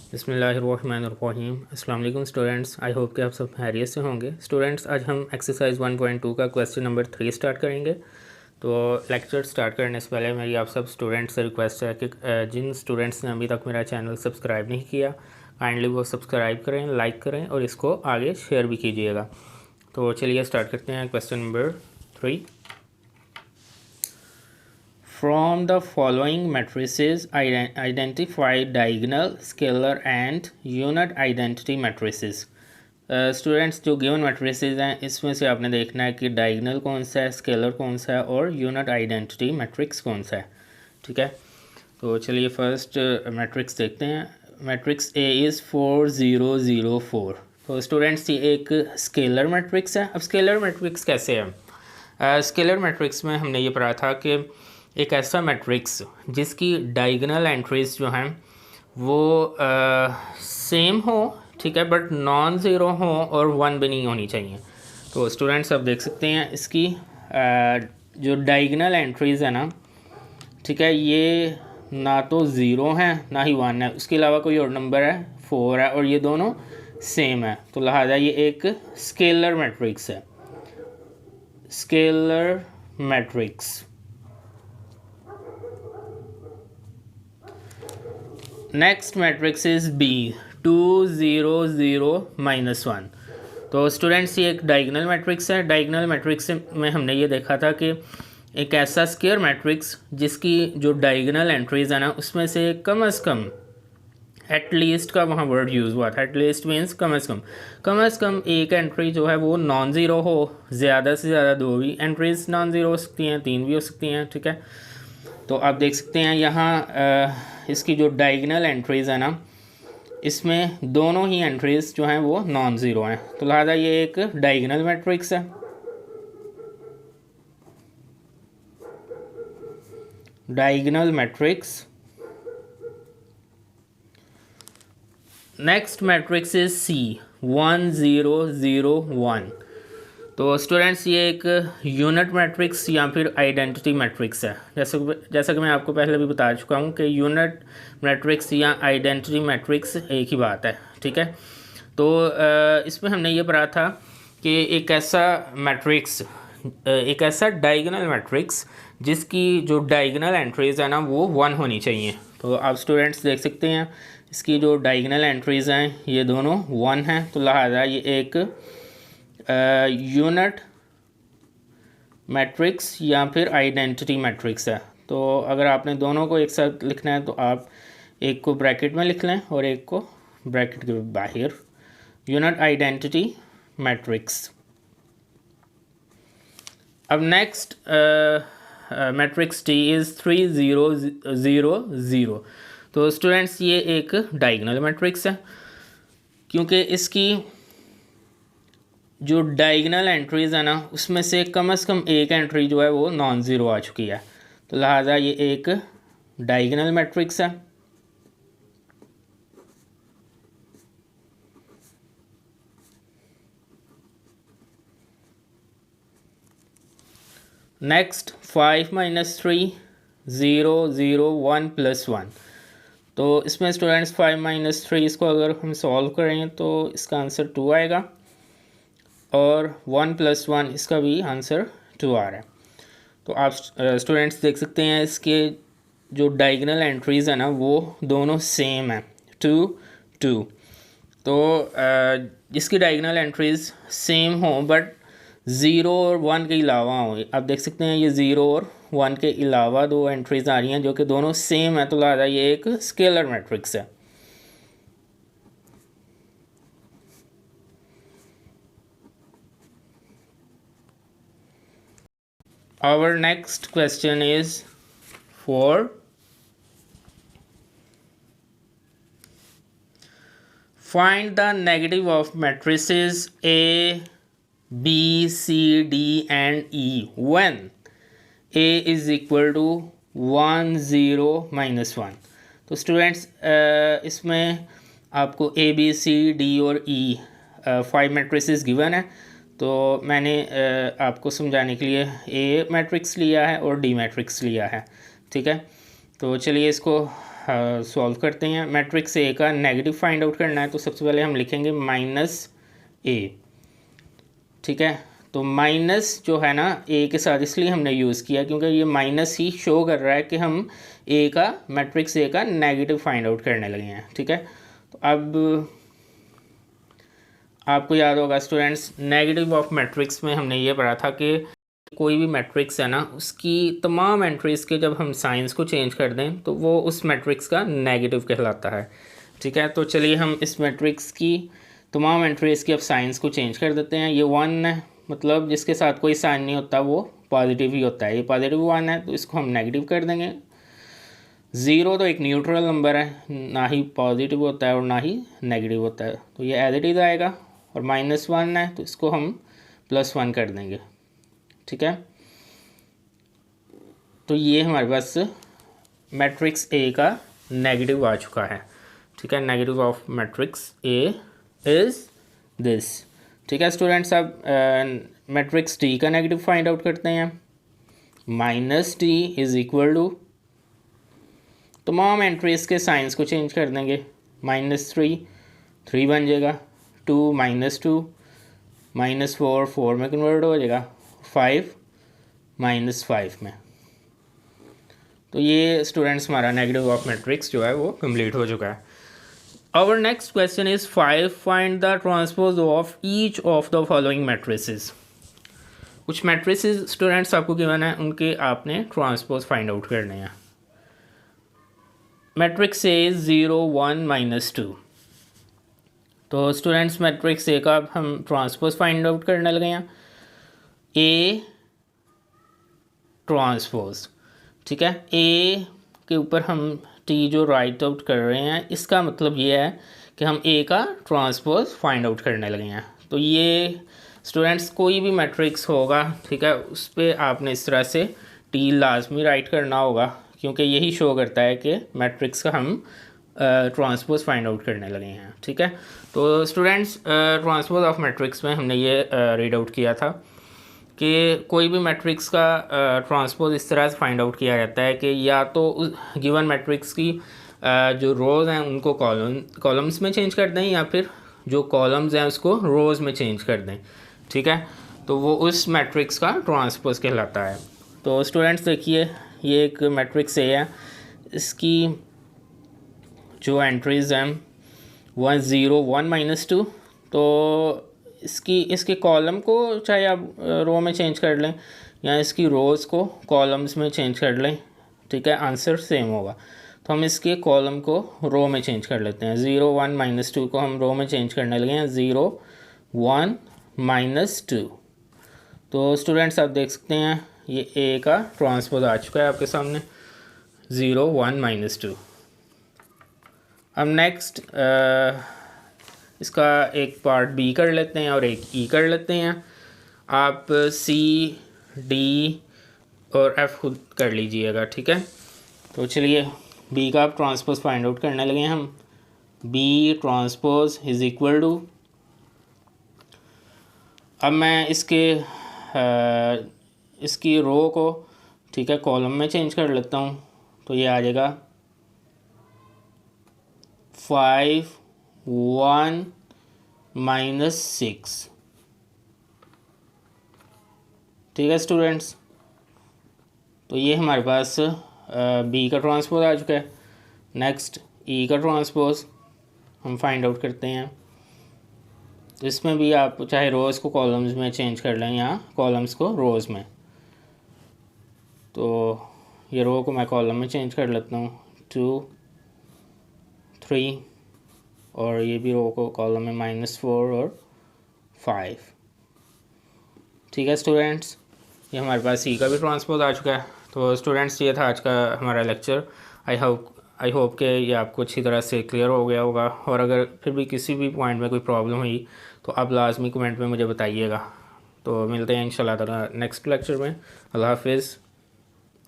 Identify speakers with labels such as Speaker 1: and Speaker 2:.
Speaker 1: बिस्मिल्लाहिर्रहमानिर्रहीम। अस्सलाम वालेकुम स्टूडेंट्स, आई होप कि आप सब खैरियत से होंगे। स्टूडेंट्स, आज हम एक्सरसाइज 1.2 का क्वेश्चन नंबर 3 स्टार्ट करेंगे। तो लेक्चर स्टार्ट करने से पहले मेरी आप सब स्टूडेंट्स से रिक्वेस्ट है कि जिन स्टूडेंट्स ने अभी तक मेरा चैनल सब्सक्राइब नहीं किया, काइंडली वो सब्सक्राइब करें, लाइक करें और इसको आगे शेयर भी कीजिएगा। तो चलिए स्टार्ट करते हैं question number 3। From the following matrices, identify diagonal, scalar and unit identity matrices. Students जो गिवन मैट्रिसेस हैं इसमें से आपने देखना है कि डायगनल कौन सा है, स्केलर कौन सा है और यूनिट आइडेंटिटी मैट्रिक्स कौन सा है। ठीक है, तो चलिए फर्स्ट मैट्रिक्स देखते हैं। Matrix A is 4 0 0 4। तो स्टूडेंट्स ये एक स्केलर मैट्रिक्स है। अब स्केलर मैट्रिक्स कैसे है? स्केलर मैट्रिक्स में हमने ये पढ़ा था कि एक ऐसा मैट्रिक्स जिसकी डायगोनल एंट्रीज जो हैं वो सेम हो, ठीक है, बट नॉन ज़ीरो हो और वन भी नहीं होनी चाहिए। तो स्टूडेंट्स अब देख सकते हैं इसकी जो डायगोनल एंट्रीज़ है ना, ठीक है, ये ना तो ज़ीरो है ना ही वन है, उसके अलावा कोई और नंबर है 4 है और ये दोनों सेम है। तो लिहाजा ये एक स्केलर मैट्रिक्स है। Scalar matrix. Next matrix is B 2 0 0 -1। तो स्टूडेंट्स ये एक डायगोनल मैट्रिक्स है। डायगोनल मैट्रिक्स में हमने ये देखा था कि एक ऐसा स्क्वायर मैट्रिक्स जिसकी जो डायगोनल एंट्रीज है ना उसमें से कम से कम एटलीस्ट का वहाँ वर्ड यूज़ हुआ था। एटलीस्ट मीन्स कम से कम एक एंट्री जो है वो नॉन ज़ीरो हो, ज़्यादा से ज़्यादा दो भी एंट्रीज नॉन ज़ीरो हो सकती हैं, 3 भी हो सकती हैं। ठीक है, तो आप देख सकते हैं यहाँ इसकी जो डायगोनल एंट्रीज़ है ना इसमें दोनों ही एंट्रीज़ जो हैं वो नॉन ज़ीरो हैं। तो लिहाजा ये एक डायगोनल मैट्रिक्स है। Diagonal matrix. Next matrix is C 1 0 0 1। तो स्टूडेंट्स ये एक यूनिट मैट्रिक्स या फिर आइडेंटिटी मैट्रिक्स है। जैसा कि मैं आपको पहले भी बता चुका हूँ कि यूनिट मैट्रिक्स या आइडेंटिटी मैट्रिक्स एक ही बात है। ठीक है, तो इसमें हमने ये पढ़ा था कि एक ऐसा मैट्रिक्स, एक ऐसा डायगोनल मैट्रिक्स जिसकी जो डायगोनल एंट्रीज़ है ना वो 1 होनी चाहिए। तो आप स्टूडेंट्स देख सकते हैं इसकी जो डायगोनल एंट्रीज़ हैं ये दोनों 1 हैं। तो लिहाजा ये एक यूनिट मैट्रिक्स या फिर आइडेंटिटी मैट्रिक्स है। तो अगर आपने दोनों को एक साथ लिखना है तो आप एक को ब्रैकेट में लिख लें और एक को ब्रैकेट के बाहर। Unit identity matrix. अब नेक्स्ट मैट्रिक्स टी इज़ 3 0 0 0। तो स्टूडेंट्स ये एक डायगोनल मैट्रिक्स है क्योंकि इसकी जो डायगोनल एंट्रीज़ है ना उसमें से कम एक एंट्री जो है वो नॉन ज़ीरो आ चुकी है। तो लिहाजा ये एक डायगोनल मैट्रिक्स है। नेक्स्ट 5 -3 0 0 1 +1। तो इसमें स्टूडेंट्स 5 - 3 इसको अगर हम सॉल्व करें तो इसका आंसर 2 आएगा और 1 + 1 इसका भी आंसर 2 आ रहा है। तो आप स्टूडेंट्स देख सकते हैं इसके जो डायगोनल एंट्रीज़ है ना वो दोनों सेम है, 2 2। तो जिसकी डायगोनल एंट्रीज़ सेम हो बट 0 और 1 के अलावा हो, आप देख सकते हैं ये 0 और 1 के अलावा दो एंट्रीज़ आ रही हैं जो कि दोनों सेम है। तो लिहाजा ये एक स्केलर मैट्रिक्स है। Our next question is for find the negative of matrices A, B, C, D and E when A is equal to 1 0 -1। तो स्टूडेंट्स इसमें आपको A, B, C, D और E 5 मैट्रिसेस गिवन है। तो मैंने आपको समझाने के लिए ए मैट्रिक्स लिया है और डी मैट्रिक्स लिया है। ठीक है, तो चलिए इसको सॉल्व करते हैं। मैट्रिक्स ए का नेगेटिव फाइंड आउट करना है, तो सबसे पहले हम लिखेंगे -a, ठीक है। तो माइनस जो है ना ए के साथ इसलिए हमने यूज़ किया क्योंकि ये माइनस ही शो कर रहा है कि हम ए का मैट्रिक्स ए का नेगेटिव फाइंड आउट करने लगे हैं, ठीक है। तो अब आपको याद होगा स्टूडेंट्स, नेगेटिव ऑफ मैट्रिक्स में हमने ये पढ़ा था कि कोई भी मैट्रिक्स है ना उसकी तमाम एंट्रीज़ के जब हम साइंस को चेंज कर दें तो वो उस मैट्रिक्स का नेगेटिव कहलाता है, ठीक है। तो चलिए हम इस मैट्रिक्स की तमाम एंट्रीज़ की अब साइंस को चेंज कर देते हैं। ये 1 है, मतलब जिसके साथ कोई साइन नहीं होता वो पॉजिटिव ही होता है। ये पॉजिटिव 1 है तो इसको हम नेगेटिव कर देंगे। 0 तो एक न्यूट्रल नंबर है, ना ही पॉजिटिव होता है और ना ही नेगेटिव होता है, तो ये एज इट इज़ आएगा। और -1 है तो इसको हम +1 कर देंगे, ठीक है। तो ये हमारे पास मैट्रिक्स ए का नेगेटिव आ चुका है, ठीक है। Negative of matrix A is this, ठीक है स्टूडेंट्स। अब मैट्रिक्स डी का नेगेटिव फाइंड आउट करते हैं। -d इज़ इक्वल टू, तमाम एंट्रीज़ के साइंस को चेंज कर देंगे। -3 बन जाएगा, 2 -2 -4 4 में कन्वर्ट हो जाएगा, 5 -5 में। तो ये स्टूडेंट्स हमारा नेगेटिव ऑफ मैट्रिक्स जो है वो कंप्लीट हो चुका है। Our next question is 5 find the transpose of each of the following matrices. कुछ मैट्रिसेस स्टूडेंट्स आपको गिवन है, उनके आपने ट्रांसपोज फाइंड आउट करने हैं। मैट्रिक्स ए 0 1 -2, तो स्टूडेंट्स मैट्रिक्स ए का अब हम ट्रांसपोज फाइंड आउट करने लगे हैं। ए ट्रांसपोज, ठीक है। ए के ऊपर हम टी जो राइट आउट कर रहे हैं, इसका मतलब ये है कि हम ए का ट्रांसपोज फाइंड आउट करने लगे हैं। तो ये स्टूडेंट्स कोई भी मैट्रिक्स होगा, ठीक है, उस पर आपने इस तरह से टी लाजमी राइट करना होगा, क्योंकि यही शो करता है कि मैट्रिक्स का हम ट्रांसपोज फाइंड आउट करने लगे हैं, ठीक है। तो स्टूडेंट्स ट्रांसपोज ऑफ मैट्रिक्स में हमने ये रीड आउट किया था कि कोई भी मैट्रिक्स का ट्रांसपोज इस तरह से फाइंड आउट किया जाता है कि या तो उस गिवन मैट्रिक्स की जो रोज़ हैं उनको कॉलम्स में चेंज कर दें, या फिर जो कॉलम्स हैं उसको रोज़ में चेंज कर दें, ठीक है। तो वो उस मैट्रिक्स का ट्रांसपोज कहलाता है। तो स्टूडेंट्स देखिए, ये एक मैट्रिक्स ए है, इसकी जो एंट्रीज़ हैं 1 0 1 -2, तो इसके कॉलम को चाहे आप रो में चेंज कर लें या इसकी रोज़ को कॉलम्स में चेंज कर लें, ठीक है, आंसर सेम होगा। तो हम इसके कॉलम को रो में चेंज कर लेते हैं। 0 1 -2 को हम रो में चेंज करने लगे हैं, 0 1 -2। तो स्टूडेंट्स आप देख सकते हैं ये ए का ट्रांसपोज आ चुका है आपके सामने, 0 1 -2। अब नेक्स्ट इसका एक पार्ट बी कर लेते हैं और एक ई कर लेते हैं। आप सी डी और एफ़ खुद कर लीजिएगा, ठीक है। तो चलिए बी का आप ट्रांसपोज फाइंड आउट करने लगे हैं हम। B transpose is equal to, अब मैं इसकी रो को, ठीक है, कॉलम में चेंज कर लेता हूँ। तो ये आ जाएगा 5 1 -6, ठीक है स्टूडेंट्स। तो ये हमारे पास बी का ट्रांसपोज आ चुका है। नेक्स्ट ई का ट्रांसपोज हम फाइंड आउट करते हैं। इसमें भी आप चाहे रोज़ को कॉलम्स में चेंज कर लें या कॉलम्स को रोज़ में। तो ये रो को मैं कॉलम में चेंज कर लेता हूँ, 2 3, और ये भी रो को कॉलम में -4 और 5, ठीक है स्टूडेंट्स। ये हमारे पास सी का भी ट्रांसपोज आ चुका है। तो स्टूडेंट्स ये था आज का हमारा लेक्चर। आई होप कि ये आपको अच्छी तरह से क्लियर हो गया होगा, और अगर फिर भी किसी भी पॉइंट में कोई प्रॉब्लम हुई तो आप लाजमी कमेंट में मुझे बताइएगा। तो मिलते हैं इंशाल्लाह ताला नेक्स्ट लेक्चर में। अल्लाह हाफिज़।